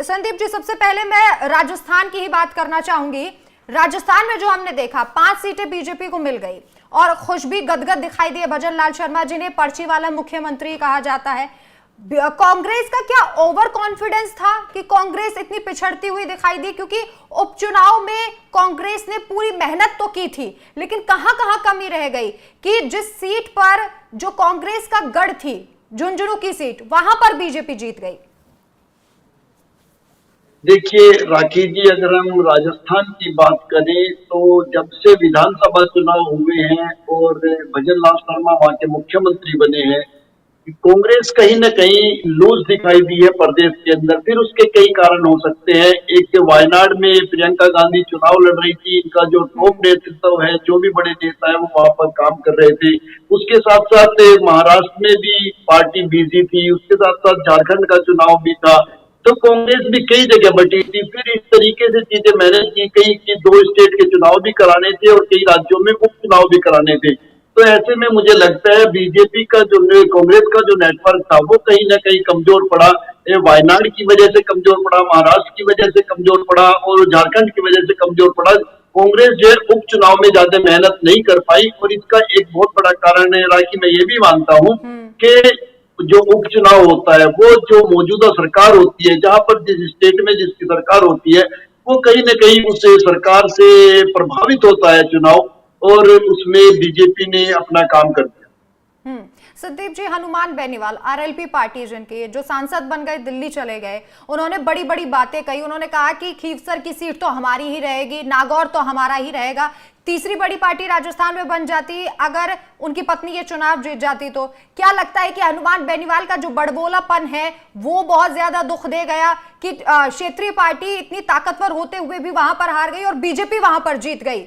संदीप जी, सबसे पहले मैं राजस्थान की ही बात करना चाहूंगी। राजस्थान में जो हमने देखा, 5 सीटें बीजेपी को मिल गई और खुश भी गदगद दिखाई दिए भजन लाल शर्मा, जिन्हें पर्ची वाला मुख्यमंत्री कहा जाता है। कांग्रेस का क्या ओवर कॉन्फिडेंस था कि कांग्रेस इतनी पिछड़ती हुई दिखाई दी? क्योंकि उपचुनाव में कांग्रेस ने पूरी मेहनत तो की थी, लेकिन कहां कहां कमी रह गई कि जिस सीट पर जो कांग्रेस का गढ़ थी, झुंझुनू की सीट, वहां पर बीजेपी जीत गई। देखिए राखी जी, अगर हम राजस्थान की बात करें तो जब से विधानसभा चुनाव हुए हैं और भजन लाल शर्मा वहां के मुख्यमंत्री बने हैं, कांग्रेस कहीं न कहीं लूज दिखाई दी है प्रदेश के अंदर। फिर उसके कई कारण हो सकते हैं। एक, वायनाड में प्रियंका गांधी चुनाव लड़ रही थी, इनका जो टॉप नेतृत्व है, जो भी बड़े नेता है, वो वहां पर काम कर रहे थे। उसके साथ साथ महाराष्ट्र में भी पार्टी बिजी थी, उसके साथ साथ झारखंड का चुनाव भी था, तो कांग्रेस भी कई जगह बटी थी। फिर इस तरीके से चीजें मैनेज की गई कि 2 स्टेट के चुनाव भी कराने थे और कई राज्यों में उपचुनाव भी कराने थे। तो ऐसे में मुझे लगता है बीजेपी का जो कांग्रेस का जो नेटवर्क था वो कहीं ना कहीं कमजोर पड़ा। वायनाड की वजह से कमजोर पड़ा, महाराष्ट्र की वजह से कमजोर पड़ा और झारखंड की वजह से कमजोर पड़ा। कांग्रेस जो है उपचुनाव में ज्यादा मेहनत नहीं कर पाई और इसका एक बहुत बड़ा कारण है कि मैं ये भी मानता हूँ कि जो उपचुनाव होता है वो जो मौजूदा सरकार होती है, जहां पर जिस स्टेट में जिसकी सरकार होती है, वो कहीं न कहीं उस सरकार से प्रभावित होता है चुनाव, और उसमें बीजेपी ने अपना काम कर दिया। संदीप जी, हनुमान बेनीवाल आरएलपी पार्टी जिनके जो सांसद बन गए, दिल्ली चले गए, उन्होंने बड़ी बड़ी बातें कही। उन्होंने कहा कि खीवसर की सीट तो हमारी ही रहेगी, नागौर तो हमारा ही रहेगा। तीसरी बड़ी पार्टी राजस्थान में बन जाती अगर उनकी पत्नी ये चुनाव जीत जाती तो। क्या लगता है कि हनुमान बेनीवाल का जो बड़बोलापन है वो बहुत ज्यादा दुख दे गया कि क्षेत्रीय पार्टी इतनी ताकतवर होते हुए भी वहां पर हार गई और बीजेपी वहां पर जीत गई?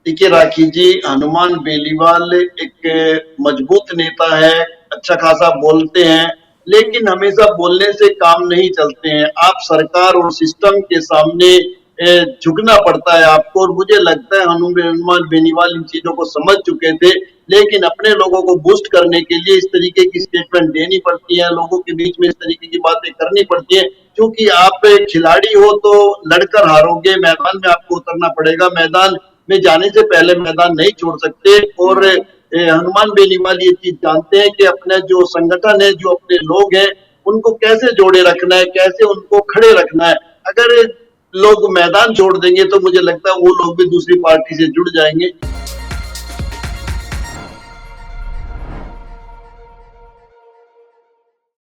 देखिए राखी जी, हनुमान बेनीवाल एक मजबूत नेता है, अच्छा खासा बोलते हैं, लेकिन हमेशा बोलने से काम नहीं चलते हैं। आप सरकार और सिस्टम के सामने झुकना पड़ता है आपको, और मुझे लगता है हनुमान बेनीवाल इन चीजों को समझ चुके थे, लेकिन अपने लोगों को बूस्ट करने के लिए इस तरीके की स्टेटमेंट देनी पड़ती है, लोगों के बीच में इस तरीके की बातें करनी पड़ती है। क्योंकि आप खिलाड़ी हो तो लड़कर हारोगे, मैदान में आपको उतरना पड़ेगा, मैदान में जाने से पहले मैदान नहीं छोड़ सकते। और हनुमान बेनीवाल ये चीज जानते हैं कि अपना जो संगठन है, जो अपने लोग हैं, उनको कैसे जोड़े रखना है, कैसे उनको खड़े रखना है। अगर लोग मैदान छोड़ देंगे तो मुझे लगता है वो लोग भी दूसरी पार्टी से जुड़ जाएंगे।